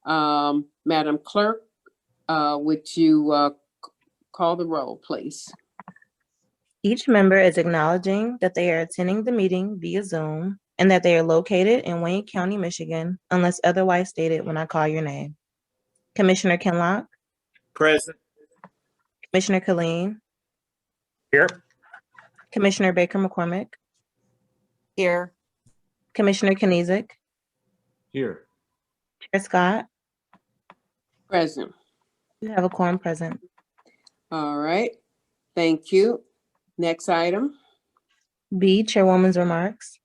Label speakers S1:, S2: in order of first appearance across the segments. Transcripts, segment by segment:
S1: Madam Clerk, would you call the roll, please?
S2: Each member is acknowledging that they are attending the meeting via Zoom and that they are located in Wayne County, Michigan, unless otherwise stated when I call your name. Commissioner Kinlock,
S3: Present.
S2: Commissioner Killeen,
S3: Here.
S2: Commissioner Baker McCormick,
S4: Here.
S2: Commissioner Kniezek,
S3: Here.
S2: Chair Scott.
S1: Present.
S2: You have a quorum present.
S1: All right. Thank you. Next item.
S2: B, Chairwoman's remarks.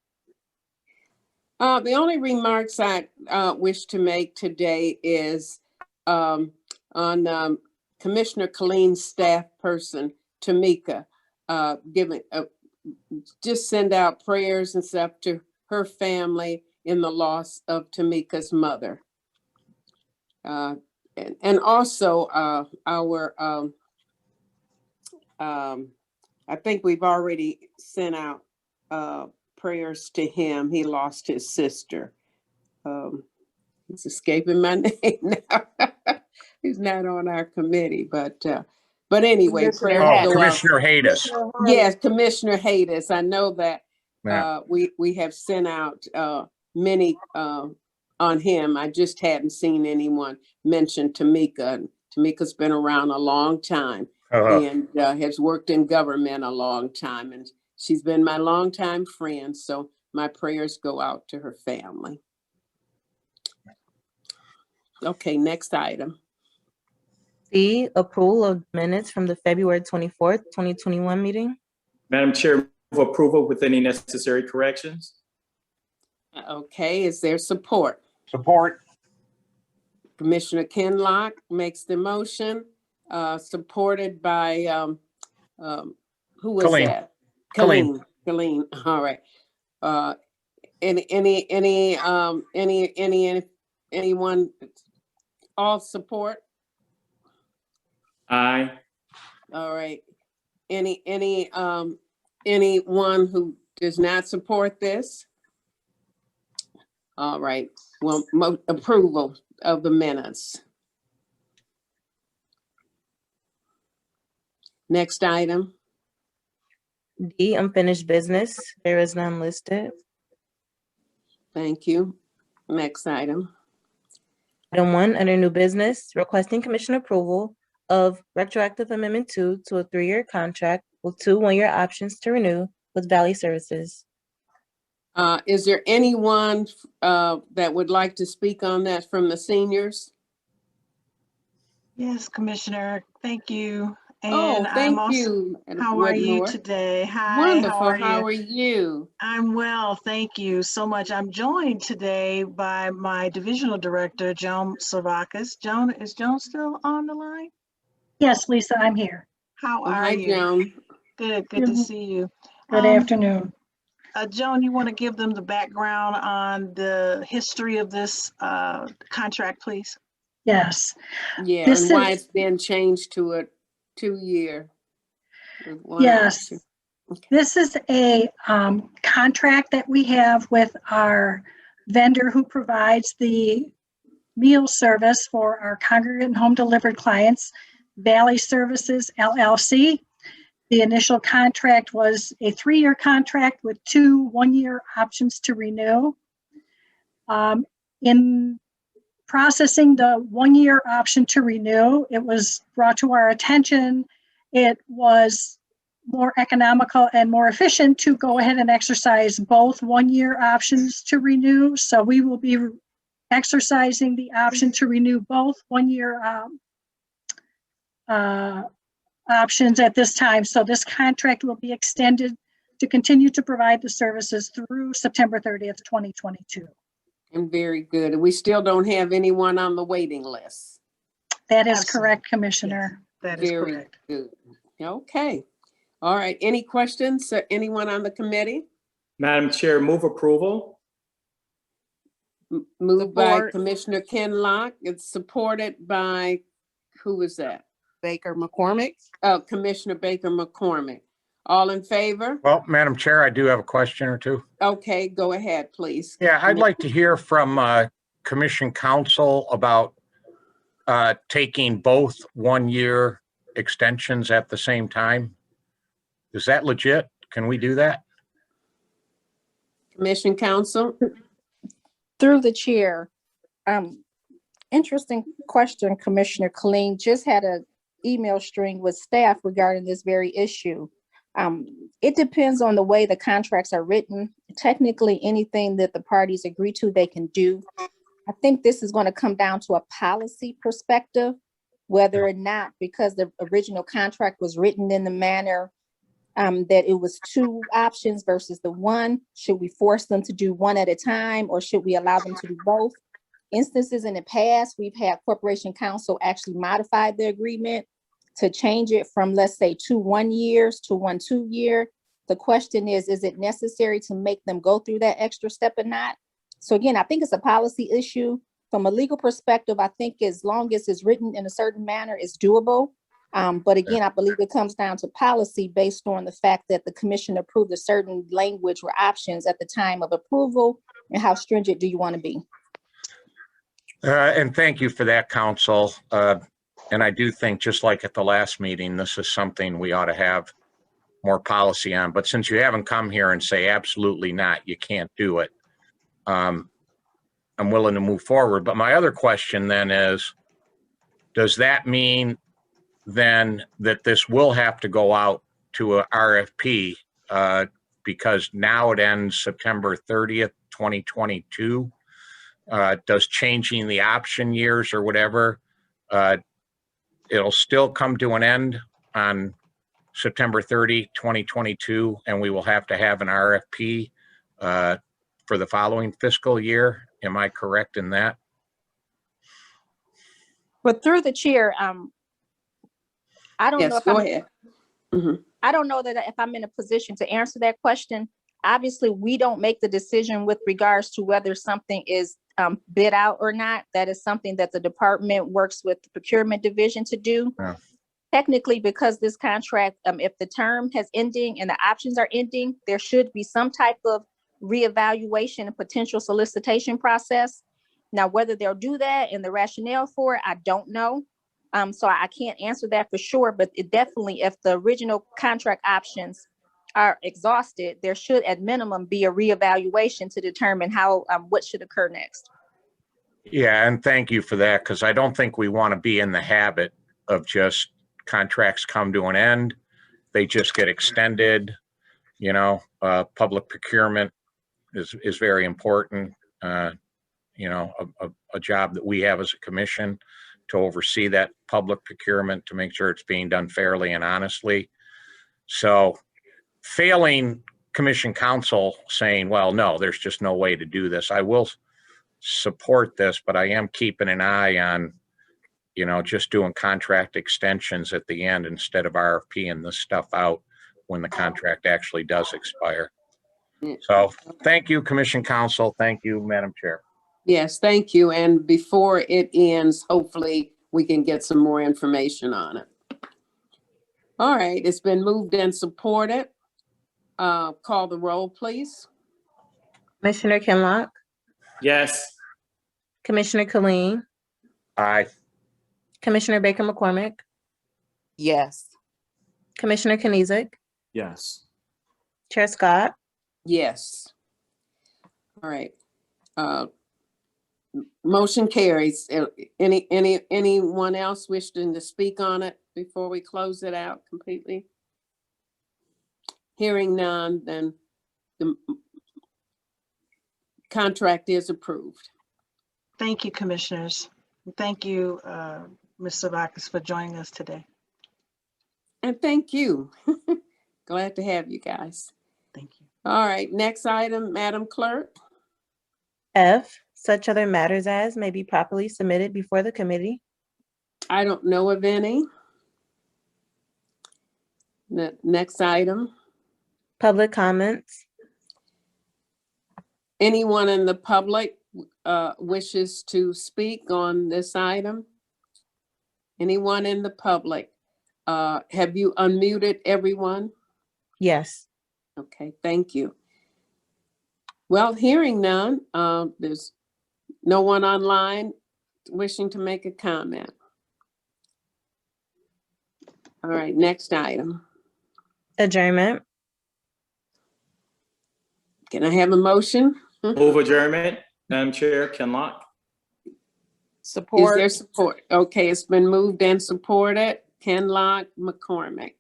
S1: The only remarks I wish to make today is on Commissioner Killeen's staff person, Tamika, just send out prayers and stuff to her family in the loss of Tamika's mother. And also I think we've already sent out prayers to him. He lost his sister. He's escaping my name now. He's not on our committee, but anyway, prayers go out.
S3: Commissioner Haydes.
S1: Yes, Commissioner Haydes. I know that
S3: Yeah.
S1: we have sent out many on him. I just hadn't seen anyone mention Tamika. And Tamika's been around a long time and has worked in government a long time. And she's been my longtime friend. So my prayers go out to her family. Okay, next item.
S2: C, approval of minutes from the February 24th, 2021 meeting.
S5: Madam Chair, move approval with any necessary corrections.
S1: Okay, is there support?
S3: Support.
S1: Commissioner Kinlock makes the motion, supported by, who was
S3: Killeen.
S1: that?
S3: Killeen.
S1: Killeen, all right. Anyone, all support?
S5: Aye.
S1: All right. Anyone who does not support this? All right, well, approval of the minutes. Next item.
S2: D, unfinished business. There is none listed.
S1: Thank you. Next item.
S2: Item 1, under new business, requesting commission approval of retroactive amendment 2 to a 3-year contract with 2 one-year options to renew with Valley Services.
S1: Is there anyone that would like to speak on that from the seniors?
S4: Yes, Commissioner, thank you.
S1: Oh,
S4: And
S1: thank
S4: I'm also,
S1: you.
S4: how are you
S1: Whitmore.
S4: today? Hi,
S1: Wonderful.
S4: how are you?
S1: you?
S4: I'm well, thank you so much. I'm joined today by my divisional director, Joan Servakis. Joan, is Joan still on the line?
S6: Yes, Lisa, I'm here.
S4: How are
S1: Hi,
S4: you?
S1: Joan.
S4: Good to see you.
S6: Good afternoon.
S4: Joan, you want to give them the background on the history of this contract, please?
S6: Yes,
S1: Yeah,
S6: This
S1: and why
S6: is-
S1: it's been changed to a 2-year. with one
S6: Yes.
S1: option. Okay.
S6: this is a contract that we have with our vendor who provides the meal service for our congregate and home delivered clients, Valley Services LLC. The initial contract was a 3-year contract with 2 one-year options to renew. In processing the 1-year option to renew, it was brought to our attention it was more economical and more efficient to go ahead and exercise both 1-year options to renew. So we will be exercising the option to renew both 1-year options at this time. So this contract will be extended to continue to provide the services through September 30th, 2022.
S1: And very good. And we still don't have anyone on the waiting list.
S6: That is
S4: Absolutely.
S6: correct, Commissioner.
S4: That is
S1: Very
S4: correct.
S1: good. Okay. All right. Any questions? Anyone on the committee?
S5: Madam Chair, move approval.
S1: Moved by
S7: Support.
S1: Commissioner Kinlock. It's supported by, who was that?
S7: Baker McCormick.
S1: Oh, Commissioner Baker McCormick. All in favor?
S3: Well, Madam Chair, I do have a question or two.
S1: Okay, go ahead, please.
S3: Yeah, I'd like to hear from Commission Council about taking both 1-year extensions at the same time? Is that legit? Can we do that?
S1: Commission Council?
S7: Through the chair, interesting question, Commissioner Colleen. Just had an email string with staff regarding this very issue. It depends on the way the contracts are written. Technically, anything that the parties agree to, they can do. I think this is going to come down to a policy perspective, whether or not, because the original contract was written in the manner that it was 2 options versus the 1. Should we force them to do 1 at a time, or should we allow them to do both? Instances in the past, we've had Corporation Counsel actually modify the agreement to change it from, let's say, 2 1-years to 1 2-year. The question is it necessary to make them go through that extra step or not? So again, I think it's a policy issue. From a legal perspective, I think as long as it's written in a certain manner, it's doable. But again, I believe it comes down to policy based on the fact that the commission approved a certain language or options at the time of approval, and how stringent do you want to be?
S3: And thank you for that, Council. And I do think, just like at the last meeting, this is something we ought to have more policy on. But since you haven't come here and say absolutely not, you can't do it, I'm willing to move forward. But my other question then is, does that mean then that this will have to go out to a RFP because now it ends September 30th, 2022? Does changing the option years or whatever, it'll still come to an end on September 30, 2022, and we will have to have an RFP for the following fiscal year? Am I correct in that?
S7: But through the chair, I don't know
S1: Yes,
S7: if
S1: go
S7: I'm,
S1: ahead. Mhm.
S7: I don't know that if I'm in a position to answer that question. Obviously, we don't make the decision with regards to whether something is bid out or not. That is something that the department works with the procurement division to do.
S3: Yeah.
S7: Technically, because this contract, if the term has ending and the options are ending, there should be some type of reevaluation and potential solicitation process. Now, whether they'll do that and the rationale for it, I don't know. So I can't answer that for sure, but it definitely, if the original contract options are exhausted, there should at minimum be a reevaluation to determine how, what should occur next.
S3: Yeah, and thank you for that, because I don't think we want to be in the habit of just contracts come to an end, they just get extended. You know, public procurement is very important. You know, a job that we have as a commission to oversee that public procurement, to make sure it's being done fairly and honestly. So failing Commission Counsel saying, well, no, there's just no way to do this, I will support this, but I am keeping an eye on, you know, just doing contract extensions at the end instead of RFPing this stuff out when the contract actually does expire. So thank you, Commission Counsel. Thank you, Madam Chair.
S1: Yes, thank you. And before it ends, hopefully we can get some more information on it. All right, it's been moved and supported. Call the roll, please.
S2: Commissioner Kinloch,
S5: Yes.
S2: Commissioner Colleen,
S3: Aye.
S2: Commissioner Baker McCormick,
S8: Yes.
S2: Commissioner Kenizik,
S5: Yes.
S2: Chair Scott,
S1: Yes. All right. Motion carries. Anyone else wishing to speak on it before we close it out completely? Hearing none, then the contract is approved.
S4: Thank you, commissioners. Thank you, Ms. Savakis, for joining us today.
S1: And thank you. Glad to have you guys.
S4: Thank you.
S1: All right, next item, Madam Clerk.
S2: F, such other matters as may be properly submitted before the committee.
S1: I don't know of any. Next item.
S2: Public comments.
S1: Anyone in the public wishes to speak on this item? Anyone in the public? Have you unmuted everyone?
S2: Yes.
S1: Okay, thank you. Well, hearing none, there's No one online wishing to make a comment? All right, next item.
S2: Adjournment.
S1: Can I have a motion?
S5: Move adjournment, Madam Chair, Ken Lock.
S1: Is
S8: Support.
S1: there support? Okay, it's been moved and supported. Ken Lock, McCormick.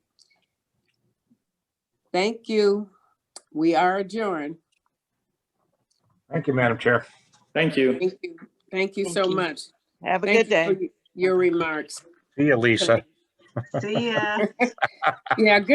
S1: Thank you. We are adjourned.
S3: Thank you, Madam Chair.
S5: Thank you.
S1: Thank you. Thank you
S8: Thank
S1: so
S8: you.
S1: much.
S8: Have a
S1: Thank
S8: good day.
S1: you for your remarks.
S3: See you, Lisa.
S4: See ya.
S1: Yeah, good.